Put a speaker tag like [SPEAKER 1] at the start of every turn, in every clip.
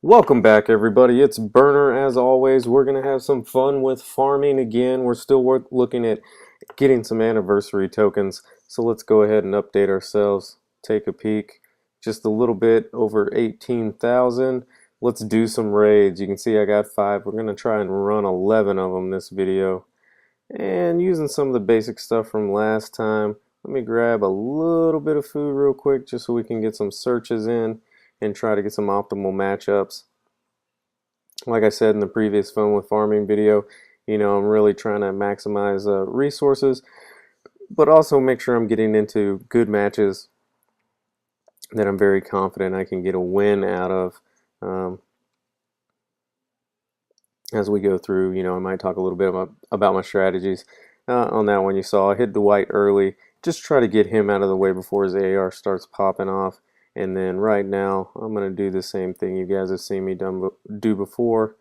[SPEAKER 1] Welcome back, everybody. It's Burner. As always, we're going to have some fun with farming again. We're still looking at getting some anniversary tokens. So let's go ahead and update ourselves. Take a peek. Just a little bit over 18,000. Let's do some raids. You can see I got 5. We're going to try and run 11 of them this video. And using some of the basic stuff from last time, let me grab a little bit of food real quick just so we can get some searches in and try to get some optimal matchups. Like I said in the previous Fun with Farming video, I'm really trying to maximize resources, but also make sure I'm getting into good matches that I'm very confident I can get a win out of. As we go through, I might talk a little bit about my strategies. On that one you saw, I hit the white early, just try to get him out of the way before his AR starts popping off. And then right now, I'm going to do the same thing you guys have seen me do before.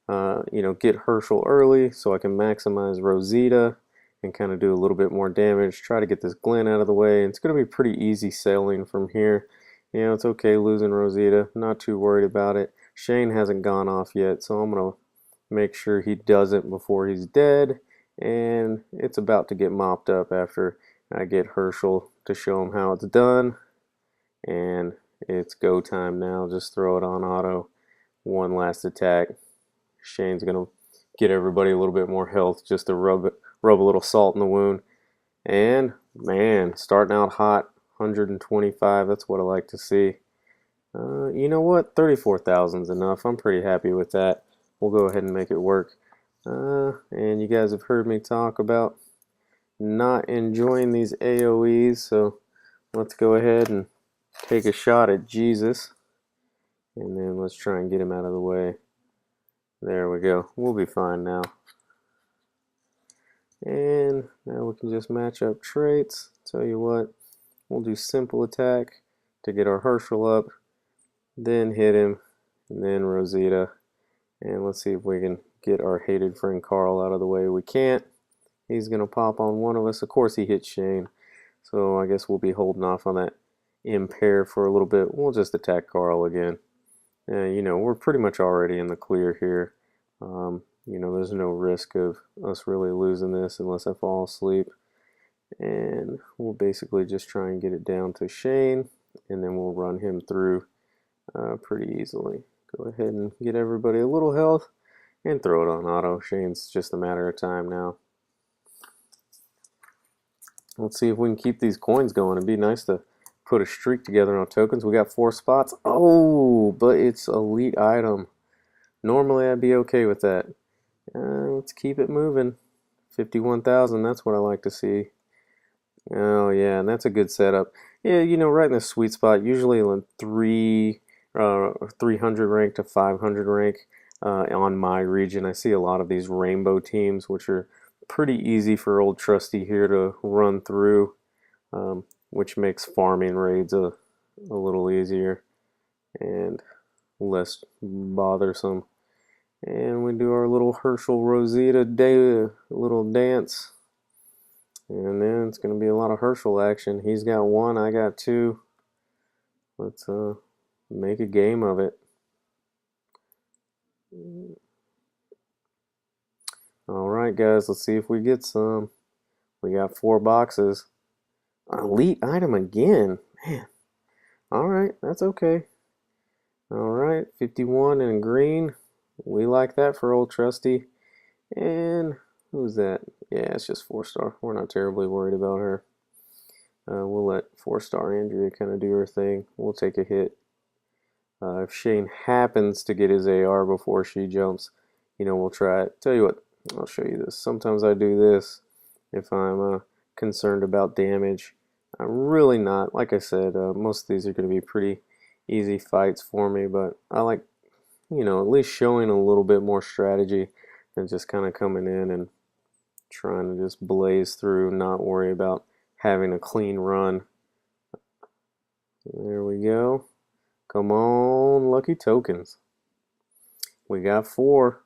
[SPEAKER 1] Get Herschel early so I can maximize Rosita and kind of do a little bit more damage. Try to get this Glen out of the way. It's going to be pretty easy sailing from here. It's okay losing Rosita. Not too worried about it. Shane hasn't gone off yet, so I'm going to make sure he doesn't before he's dead. And it's about to get mopped up after I get Herschel to show him how it's done. And it's go time now. Just throw it on auto. One last attack. Shane's going to get everybody a little bit more health just to rub a little salt in the wound. And, man, starting out hot, 125. That's what I like to see. You know what? 34,000 is enough. I'm pretty happy with that. We'll go ahead and make it work. And you guys have heard me talk about not enjoying these AoEs, so let's go ahead and take a shot at Jesus. And then let's try and get him out of the way. There we go. We'll be fine now. And now we can just match up traits. Tell you what, we'll do simple attack to get our Herschel up, then hit him, and then Rosita. And let's see if we can get our hated friend Carl out of the way. We can't. He's going to pop on one of us. Of course he hits Shane. So I guess we'll be holding off on that impair for a little bit. We'll just attack Carl again. We're pretty much already in the clear here. There's no risk of us really losing this unless I fall asleep. And we'll basically just try and get it down to Shane, and then we'll run him through pretty easily. Go ahead and get everybody a little health and throw it on auto. Shane's just a matter of time now. Let's see if we can keep these coins going. It'd be nice to put a streak together on tokens. We got 4 spots. Oh, but it's elite item. Normally I'd be okay with that. Let's keep it moving. 51,000, that's what I like to see. Oh yeah, and that's a good setup. Yeah, right in the sweet spot. Usually in 300 rank to 500 rank on my region. I see a lot of these rainbow teams, which are pretty easy for old Trusty here to run through, which makes farming raids a little easier and less bothersome. And we do our little Herschel Rosita little dance. And then it's going to be a lot of Herschel action. He's got 1, I got 2. Let's make a game of it. Alright guys, let's see if we get some. We got 4 boxes. Elite item again. Man. Alright, that's okay. Alright, 51 in green. We like that for old Trusty. And who's that? Yeah, it's just 4-star. We're not terribly worried about her. We'll let 4-star Andrea kind of do her thing. We'll take a hit. If Shane happens to get his AR before she jumps, we'll try it. Tell you what, I'll show you this. Sometimes I do this if I'm concerned about damage. I'm really not. Like I said, most of these are going to be pretty easy fights for me, but I like, at least showing a little bit more strategy than just kind of coming in and trying to just blaze through, not worry about having a clean run. There we go. Come on, lucky tokens. We got 4.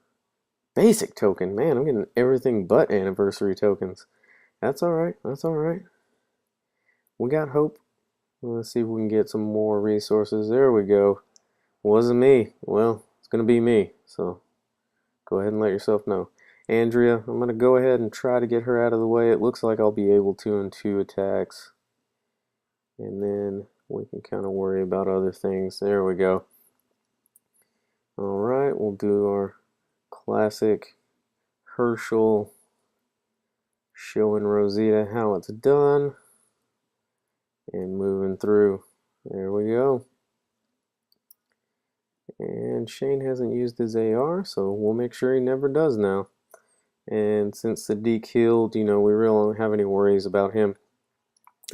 [SPEAKER 1] Basic token. Man, I'm getting everything but anniversary tokens. That's alright. That's alright. We got hope. Let's see if we can get some more resources. There we go. Wasn't me. Well, it's gonna be me. So go ahead and let yourself know. Andrea, I'm gonna go ahead and try to get her out of the way. It looks like I'll be able to in 2 attacks. And then we can kind of worry about other things. There we go. Alright, we'll do our classic Herschel showing Rosita how it's done. And moving through. There we go. And Shane hasn't used his AR, so we'll make sure he never does now. And since the Deke healed, we really don't have any worries about him.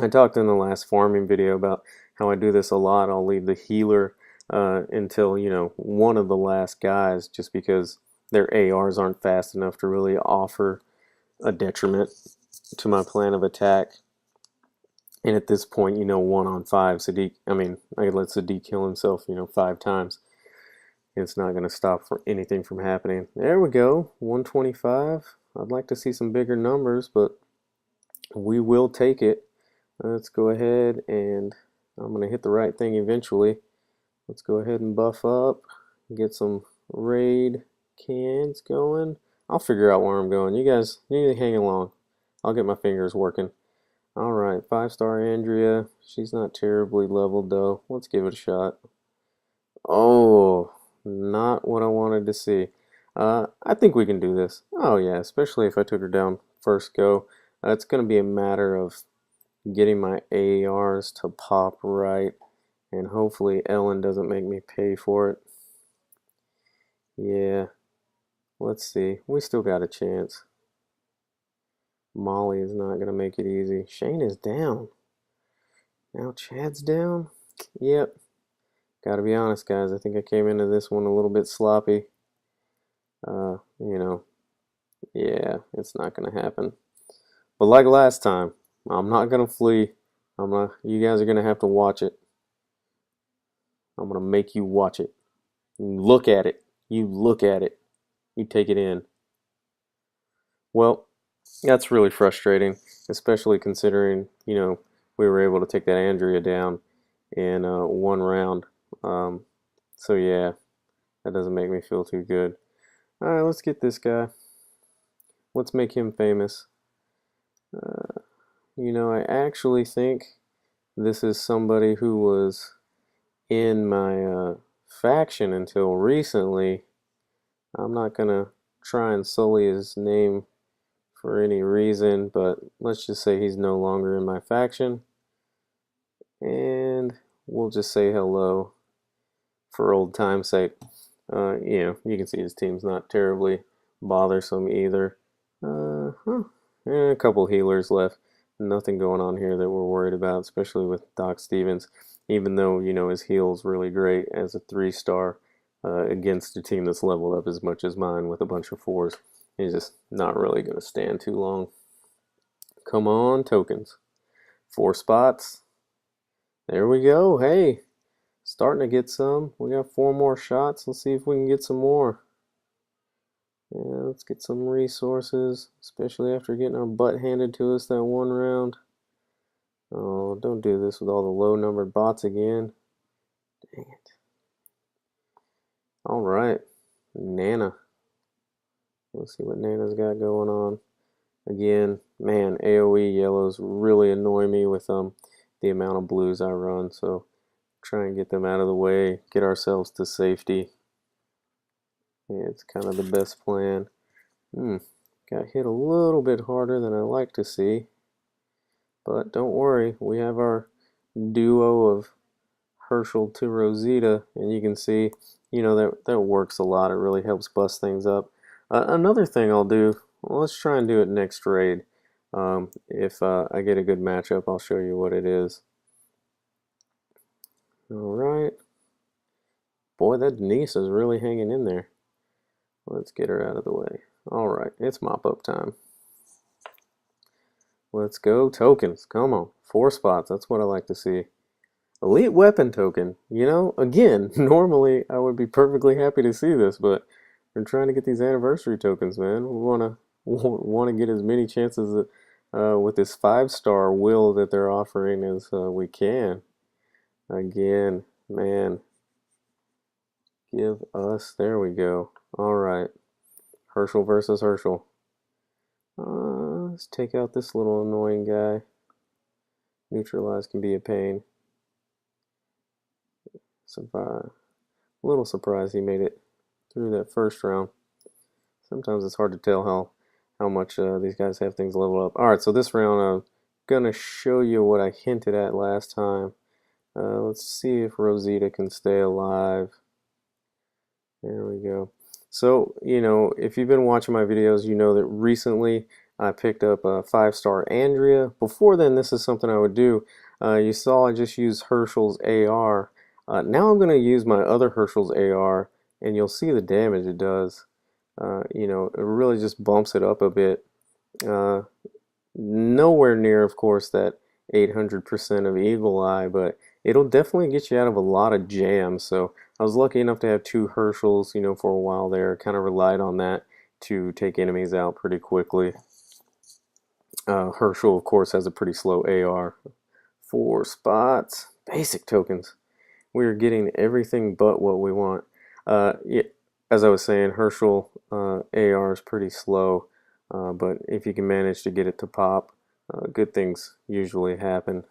[SPEAKER 1] I talked in the last farming video about how I do this a lot. I'll leave the healer until, one of the last guys, just because their ARs aren't fast enough to really offer a detriment to my plan of attack. And at this point, 1-on-5, Sadiq, I let Sadiq kill himself, 5 times. It's not going to stop for anything from happening. There we go, 125. I'd like to see some bigger numbers, but we will take it. Let's go ahead and I'm going to hit the right thing eventually. Let's go ahead and buff up, get some raid cans going. I'll figure out where I'm going. You guys need to hang along. I'll get my fingers working. Alright, 5-star Andrea. She's not terribly leveled though. Let's give it a shot. Oh, not what I wanted to see. I think we can do this. Oh yeah, especially if I took her down first go. It's going to be a matter of getting my ARs to pop right, and hopefully Ellen doesn't make me pay for it. Yeah, let's see. We still got a chance. Molly is not going to make it easy. Shane is down. Now Chad's down? Yep. Gotta be honest, guys. I think I came into this one a little bit sloppy. Yeah, it's not gonna happen. But like last time, I'm not gonna flee. You guys are gonna have to watch it. I'm gonna make you watch it. Look at it. You look at it. You take it in. Well, that's really frustrating, especially considering, we were able to take that Andrea down in 1 round. So yeah, that doesn't make me feel too good. Alright, let's get this guy. Let's make him famous. I actually think this is somebody who was in my faction until recently. I'm not gonna try and sully his name for any reason, but let's just say he's no longer in my faction. And we'll just say hello for old time's sake. You can see his team's not terribly bothersome either. A couple healers left. Nothing going on here that we're worried about, especially with Doc Stevens. Even though, his heal's really great as a 3-star against a team that's leveled up as much as mine with a bunch of 4s. He's just not really going to stand too long. Come on, tokens. 4 spots. There we go. Hey, starting to get some. We got 4 more shots. Let's see if we can get some more. Yeah, let's get some resources, especially after getting our butt handed to us that 1 round. Oh, don't do this with all the low-numbered bots again. Dang it. Alright, Nana. Let's see what Nana's got going on. Again, man, AoE yellows really annoy me with the amount of blues I run, so try and get them out of the way, get ourselves to safety. Yeah, it's kind of the best plan. Got hit a little bit harder than I like to see. But don't worry, we have our duo of Herschel to Rosita, and you can see, that works a lot. It really helps bust things up. Another thing I'll do, well, let's try and do it next raid. If I get a good matchup, I'll show you what it is. Alright. Boy, that Denise is really hanging in there. Let's get her out of the way. Alright, it's mop-up time. Let's go tokens. Come on. 4 spots. That's what I like to see. Elite weapon token. Again, normally I would be perfectly happy to see this, but we're trying to get these anniversary tokens, man. We want to get as many chances with this 5-star will that they're offering as we can. Again, man. give us, there we go. All right, Herschel versus Herschel. Let's take out this little annoying guy. Neutralize can be a pain. Survive. A little surprised he made it through that first round. Sometimes it's hard to tell how much these guys have things leveled up. All right, so this round I'm gonna show you what I hinted at last time. Let's see if Rosita can stay alive. There we go. So, you know, if you've been watching my videos, you know that recently I picked up a 5-star Andrea. Before then, this is something I would do. You saw I just used Herschel's AR. Now I'm going to use my other Herschel's AR, and you'll see the damage it does. You know, it really just bumps it up a bit. Nowhere near, of course, that 800% of Eagle Eye, but it'll definitely get you out of a lot of jams. So I was lucky enough to have 2 Herschels, you know, for a while there. Kind of relied on that to take enemies out pretty quickly. Herschel, of course, has a pretty slow AR. 4 spots. Basic tokens. We're getting everything but what we want. Yeah, as I was saying, Herschel AR is pretty slow. But if you can manage to get it to pop, good things usually happen.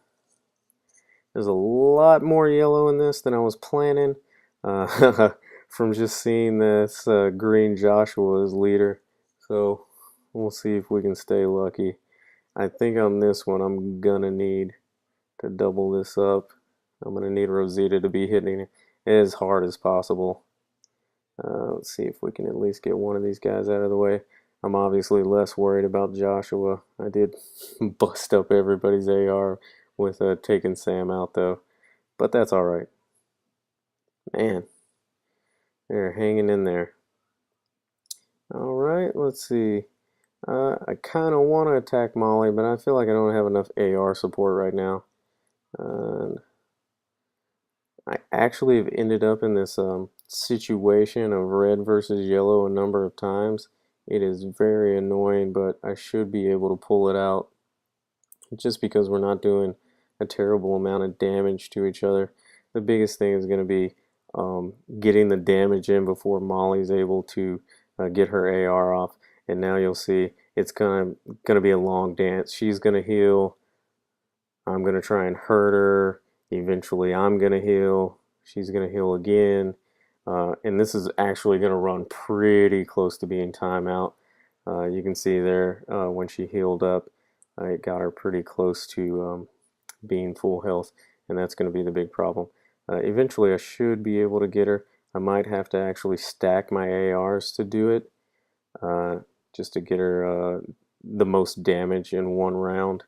[SPEAKER 1] There's a lot more yellow in this than I was planning from just seeing this green Joshua as leader. So we'll see if we can stay lucky. I think on this one I'm gonna need to double this up. I'm gonna need Rosita to be hitting it as hard as possible. Let's see if we can at least get one of these guys out of the way. I'm obviously less worried about Joshua. I did bust up everybody's AR with taking Sam out though, but that's all right. Man, they're hanging in there. All right, let's see. I kind of want to attack Molly, but I feel like I don't have enough AR support right now. I actually have ended up in this situation of red versus yellow a number of times. It is very annoying, but I should be able to pull it out just because we're not doing a terrible amount of damage to each other. The biggest thing is going to be getting the damage in before Molly's able to get her AR off. And now you'll see it's gonna be a long dance. She's gonna heal. I'm gonna try and hurt her. Eventually, I'm gonna heal. She's gonna heal again. And this is actually gonna run pretty close to being timeout. You can see there when she healed up, it got her pretty close to being full health, and that's going to be the big problem. Eventually, I should be able to get her. I might have to actually stack my ARs to do it, just to get her the most damage in one round.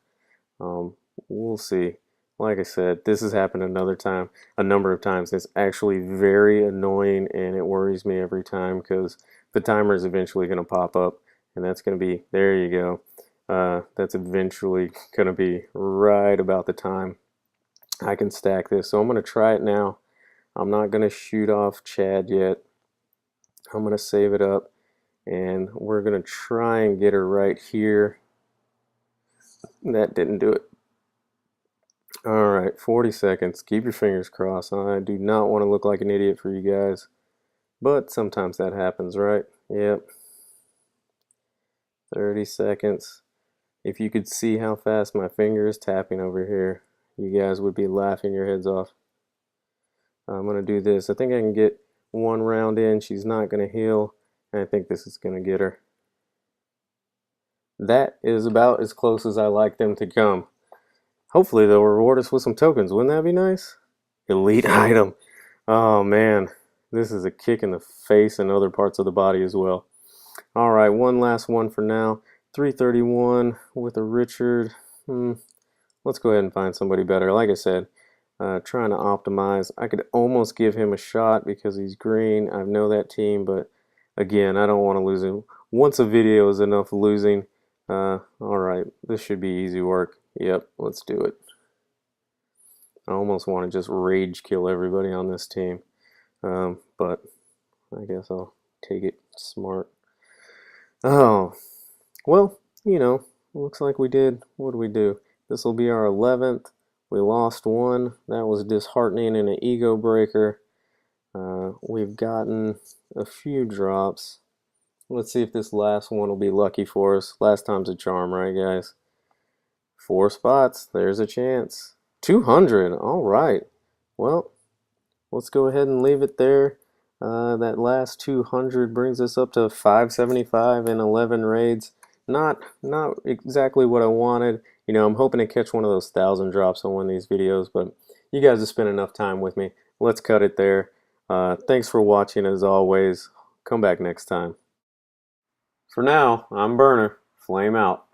[SPEAKER 1] We'll see. Like I said, this has happened a number of times. It's actually very annoying, and it worries me every time because the timer is eventually going to pop up, and that's going to be, there you go. That's eventually going to be right about the time I can stack this. So I'm going to try it now. I'm not going to shoot off Chad yet. I'm going to save it up, and we're going to try and get her right here. That didn't do it. All right, 40 seconds. Keep your fingers crossed. I do not want to look like an idiot for you guys, but sometimes that happens, right? Yep. 30 seconds. If you could see how fast my finger is tapping over here, you guys would be laughing your heads off. I'm going to do this. I think I can get one round in. She's not going to heal, and I think this is going to get her. That is about as close as I like them to come. Hopefully they'll reward us with some tokens. Wouldn't that be nice? Elite item. Oh man, this is a kick in the face and other parts of the body as well. All right, one last one for now. 331 with a Richard. Let's go ahead and find somebody better. Like I said, trying to optimize. I could almost give him a shot because he's green. I know that team, but again, I don't want to lose him. Once a video is enough losing. All right, this should be easy work. Yep, let's do it. I almost want to just rage kill everybody on this team, but I guess I'll take it smart. Oh, well, you know, looks like we did. What did we do? This will be our 11th. We lost one. That was disheartening and an ego breaker. We've gotten a few drops. Let's see if this last one will be lucky for us. Last time's a charm, right, guys? 4 spots. There's a chance. 200. All right. Well, let's go ahead and leave it there. That last 200 brings us up to 575 and 11 raids. Not exactly what I wanted. You know, I'm hoping to catch one of those 1,000 drops on one of these videos, but you guys have spent enough time with me. Let's cut it there. Thanks for watching as always. Come back next time. For now, I'm Burner. Flame out.